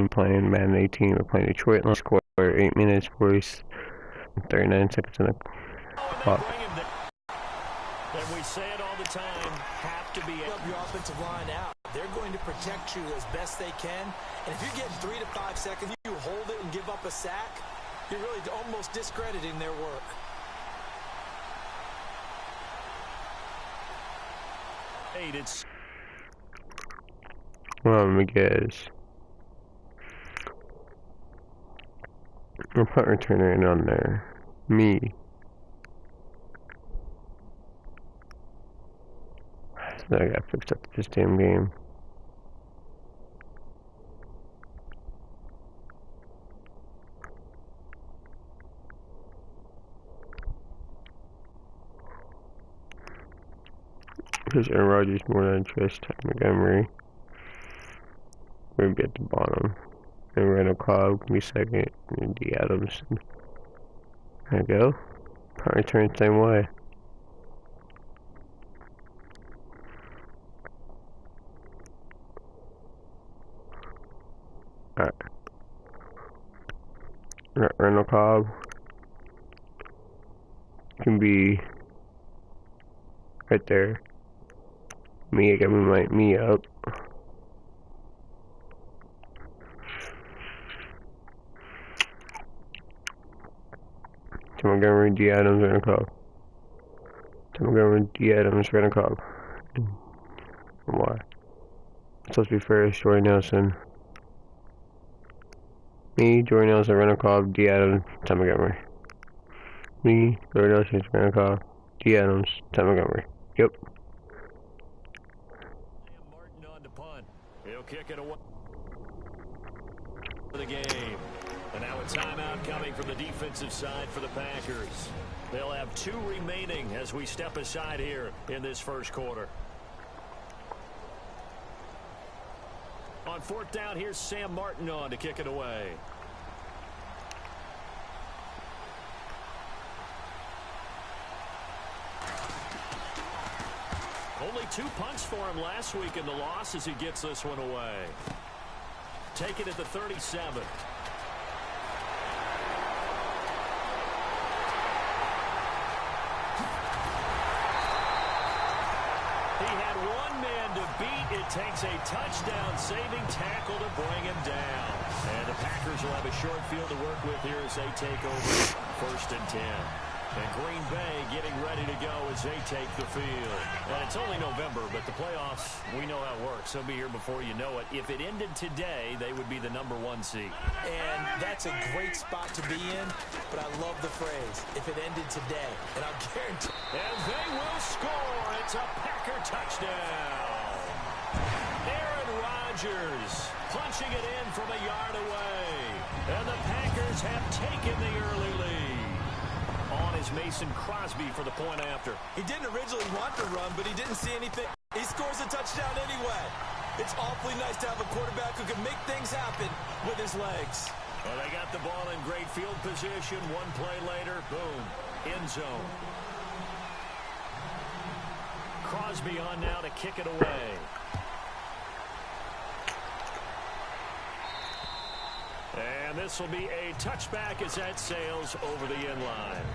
18 playing Madden 18. We're playing Detroit. Let's score 8 minutes, 39 seconds on the clock. And we say it all the time, have to be up your offensive line out. They're going to protect you as best they can. And if you're getting 3 to 5 seconds, you hold it and give up a sack, you're really almost discrediting their work. Well, let me guess. I'll put returner in on there. Me. So I gotta fix up this damn game. Because Aaron Rodgers more than trust Montgomery. We're gonna be at the bottom. And Randall Cobb can be second. And D. Adams. There we go. Probably turn the same way. Alright. Randall Cobb can be right there. Me, I got me up. To Montgomery, D. Adams, Randall Cobb. To Montgomery, D. Adams, Randall Cobb. Why? It's supposed to be first, Jordy Nelson. Me, Jordy Nelson, Randall Cobb, D. Adams, Tom Montgomery. Me, Jordy Nelson, Randall Cobb, D. Adams, Tom Montgomery. Yep. Martin on to punt. He'll kick it away for the game. And now a timeout coming from the defensive side for the Packers. They'll have 2 remaining as we step aside here in this first quarter. On 4th down, here's Sam Martin on to kick it away. Only 2 punts for him last week in the loss as he gets this one away. Take it at the 37. It takes a touchdown-saving tackle to bring him down. And the Packers will have a short field to work with here as they take over 1st and 10. And Green Bay getting ready to go as they take the field. And it's only November, but the playoffs, we know how it works. They'll be here before you know it. If it ended today, they would be the #1 seed. And that's a great spot to be in, but I love the phrase, if it ended today. And I'll guarantee. And they will score. It's a Packer touchdown. Aaron Rodgers punching it in from a yard away. And the Packers have taken the early lead. On is Mason Crosby for the point after. He didn't originally want to run, but he didn't see anything. He scores a touchdown anyway. It's awfully nice to have a quarterback who can make things happen with his legs. Well, they got the ball in great field position. 1 play later, boom, end zone. Crosby on now to kick it away. And this will be a touchback as that sails over the end line.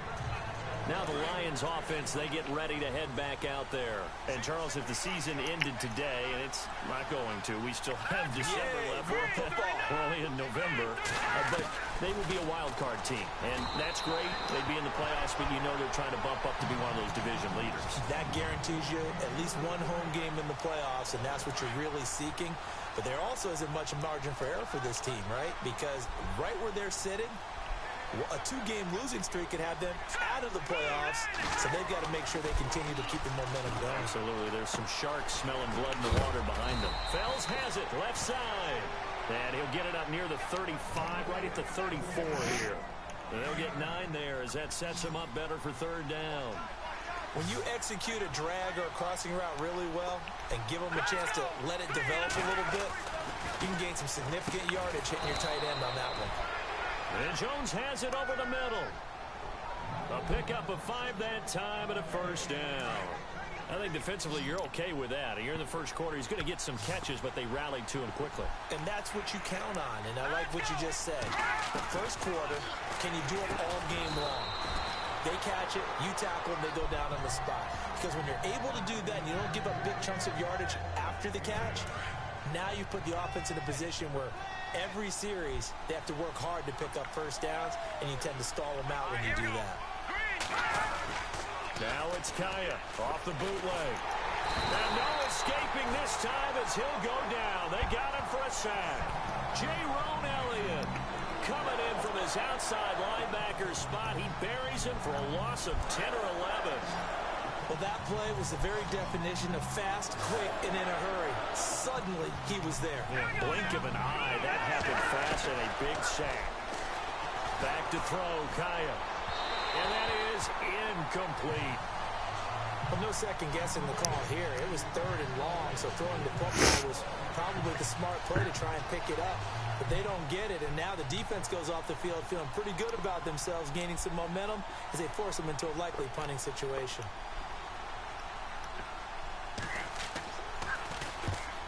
Now the Lions offense, they get ready to head back out there. And Charles, if the season ended today, and it's not going to, we still have December left. We're only in November. But they would be a wild card team. And that's great. They'd be in the playoffs, but you know they're trying to bump up to be one of those division leaders. That guarantees you at least 1 home game in the playoffs, and that's what you're really seeking. But there also isn't much margin for error for this team, right? Because right where they're sitting, a 2-game losing streak could have them out of the playoffs, so they've got to make sure they continue to keep the momentum going. Absolutely. There's some sharks smelling blood in the water behind them. Fells has it, left side. And he'll get it up near the 35, right at the 34 here. And they'll get 9 there as that sets them up better for 3rd down. When you execute a drag or a crossing route really well and give them a chance to let it develop a little bit, you can gain some significant yardage hitting your tight end on that one. And Jones has it over the middle. A pickup of 5 that time and a 1st down. I think defensively you're okay with that. Here in the first quarter, he's going to get some catches, but they rallied to him quickly. And that's what you count on, and I like what you just said. The first quarter, can you do it all game long? They catch it, you tackle, and they go down on the spot. Because when you're able to do that and you don't give up big chunks of yardage after the catch, now you put the offense in a position where every series they have to work hard to pick up first downs, and you tend to stall them out when you do that. Now it's Kaya off the bootleg. And no escaping this time as he'll go down. They got him for a sack. Jerome Elliott coming in from his outside linebacker spot. He buries him for a loss of 10 or 11. Well, that play was the very definition of fast, quick, and in a hurry. Suddenly, he was there. Yeah, blink of an eye. That happened fast and a big sack. Back to throw, Kaya. And that is incomplete. Well, no second guessing the call here. It was 3rd and long, so throwing the football was probably the smart play to try and pick it up. But they don't get it, and now the defense goes off the field feeling pretty good about themselves, gaining some momentum as they force them into a likely punting situation.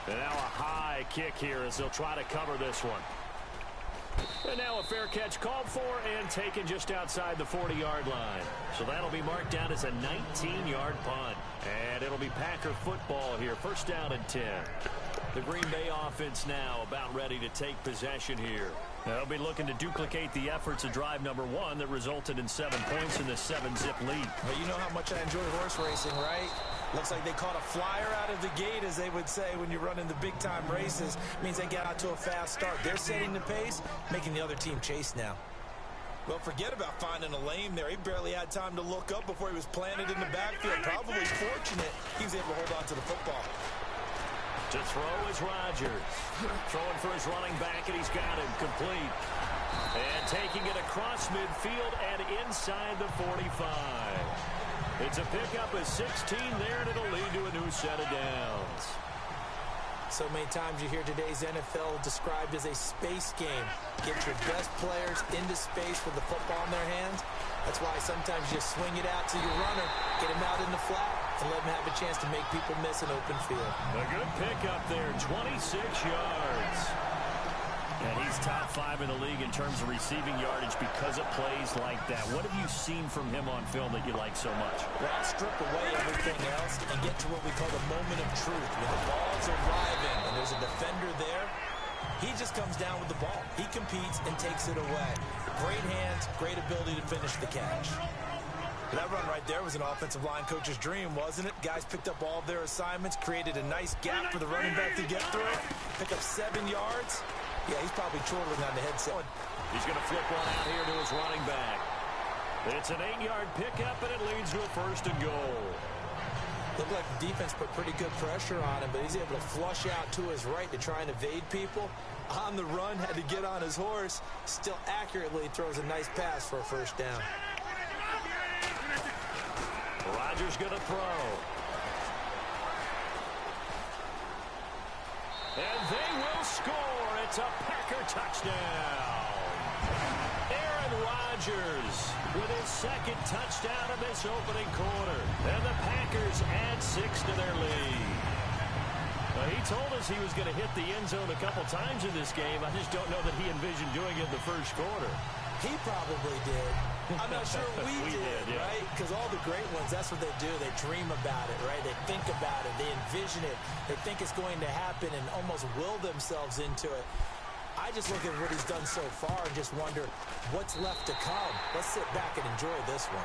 And now a high kick here as they'll try to cover this one. And now a fair catch called for and taken just outside the 40-yard line. So that'll be marked down as a 19-yard punt. And it'll be Packer football here. First down and 10. The Green Bay offense now about ready to take possession here. They'll be looking to duplicate the efforts of drive number 1 that resulted in 7 points in the 7-zip lead. Well, you know how much I enjoy horse racing, right? Looks like they caught a flyer out of the gate, as they would say when you're running the big-time races. Means they got out to a fast start. They're setting the pace, making the other team chase now. Well, forget about finding a lane there. He barely had time to look up before he was planted in the backfield. Probably fortunate he was able to hold on to the football. To throw is Rodgers. Throwing for his running back, and he's got him complete. And taking it across midfield and inside the 45. It's a pickup of 16 there, and it'll lead to a new set of downs. So many times you hear today's NFL described as a space game. Get your best players into space with the football in their hands. That's why sometimes you swing it out to your runner, get him out in the flat, and let him have a chance to make people miss an open field. A good pickup there, 26 yards. And he's top 5 in the league in terms of receiving yardage because of plays like that. What have you seen from him on film that you like so much? Well, strip away everything else and get to what we call the moment of truth. When the ball's arriving and there's a defender there, he just comes down with the ball. He competes and takes it away. Great hands, great ability to finish the catch. That run right there was an offensive line coach's dream, wasn't it? Guys picked up all of their assignments, created a nice gap for the running back to get through, pick up 7 yards. Yeah, he's probably chortling on the headset. He's going to flip one out here to his running back. It's an 8-yard pickup, and it leads to a 1st and goal. Looked like the defense put pretty good pressure on him, but he's able to flush out to his right to try and evade people. On the run, had to get on his horse. Still accurately throws a nice pass for a 1st down. Rodgers going to throw. And they will score. It's a Packer touchdown. Aaron Rodgers with his 2nd touchdown of this opening quarter. And the Packers add 6 to their lead. He told us he was going to hit the end zone a couple times in this game. I just don't know that he envisioned doing it in the first quarter. He probably did. I'm not sure we did, yeah. Right? Because all the great ones, that's what they do. They dream about it, right? They think about it. They envision it. They think it's going to happen and almost will themselves into it. I just look at what he's done so far and just wonder what's left to come. Let's sit back and enjoy this one.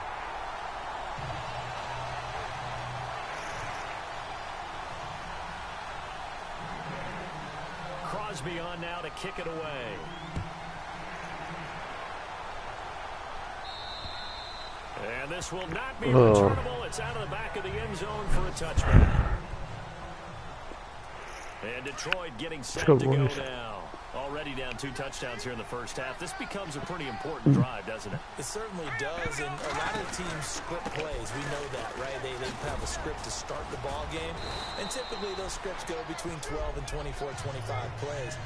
Crosby on now to kick it away. And this will not be returnable. It's out of the back of the end zone for a touchback. And Detroit getting set to go now. Already down 2 touchdowns here in the first half. This becomes a pretty important drive, doesn't it? It certainly does, and a lot of teams script plays. We know that, right? They have a script to start the ball game, and typically those scripts go between 12 and 24, 25 plays.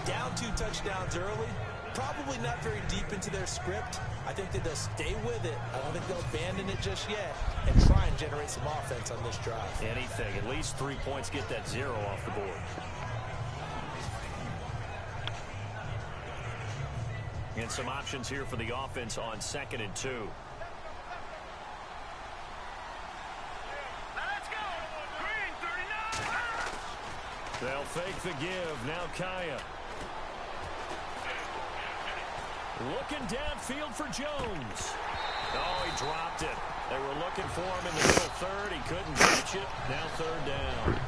Down 2 touchdowns early, Probably not very deep into their script. I think that they'll stay with it. I don't think they'll abandon it just yet and try and generate some offense on this drive. Anything. At least 3 points, get that 0 off the board. And some options here for the offense on 2nd and 2. They'll fake the give. Now Kaya. Looking downfield for Jones. Oh, he dropped it. They were looking for him in the middle third. He couldn't catch it. Now 3rd down.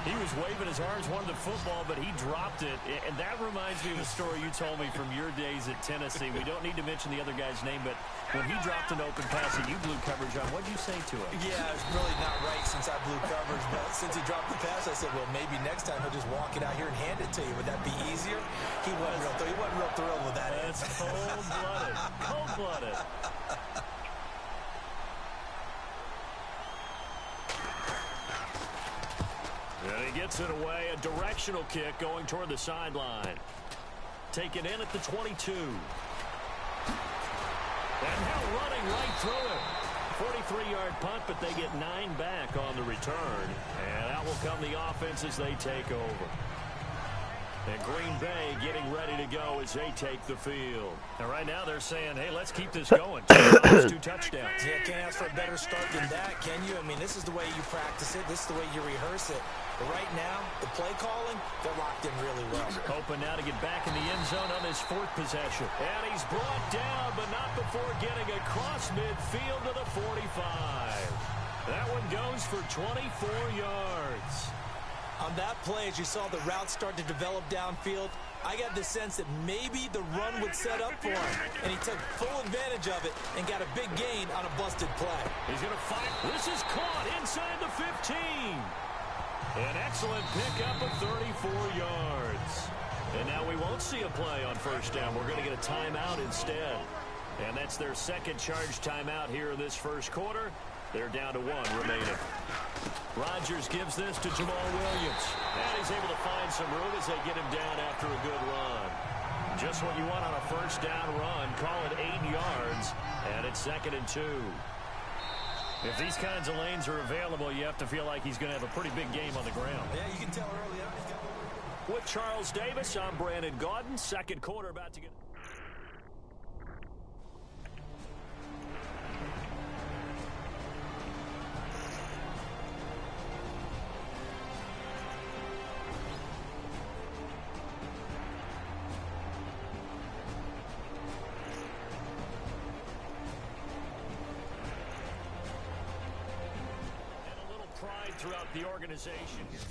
He was waving his arms, wanted the football, but he dropped it. And that reminds me of a story you told me from your days at Tennessee. We don't need to mention the other guy's name, but when he dropped an open pass and you blew coverage on, what did you say to him? Yeah, it's really not right since I blew coverage, but since he dropped the pass, I said, well, maybe next time he'll just walk it out here and hand it to you. Would that be easier? He wasn't real thrilled with that. That's cold-blooded. Cold-blooded. And he gets it away. A directional kick going toward the sideline. Taken in at the 22. And now running right through it. 43-yard punt, but they get 9 back on the return. And out will come the offense as they take over. And Green Bay getting ready to go as they take the field. And right now they're saying, hey, let's keep this going. 2 touchdowns. Yeah, can't ask for a better start than that, can you? I mean, this is the way you practice it. This is the way you rehearse it. But right now, the play calling, they're locked in really well. Hoping now to get back in the end zone on his 4th possession. And he's brought down, but not before getting across midfield to the 45. That one goes for 24 yards. On that play, as you saw the route start to develop downfield, I got the sense that maybe the run would set up for him. And he took full advantage of it and got a big gain on a busted play. He's going to fight. This is caught inside the 15. An excellent pickup of 34 yards. And now we won't see a play on 1st down. We're going to get a timeout instead. And that's their 2nd charge timeout here in this 1st quarter. They're down to 1 remaining. Rodgers gives this to Jamal Williams. And he's able to find some room as they get him down after a good run. Just what you want on a 1st down run. Call it 8 yards. And it's 2nd and 2. If these kinds of lanes are available, you have to feel like he's going to have a pretty big game on the ground. Yeah, you can tell early on. With Charles Davis, I'm Brandon Gaudin. 2nd quarter about to get... throughout the organization here.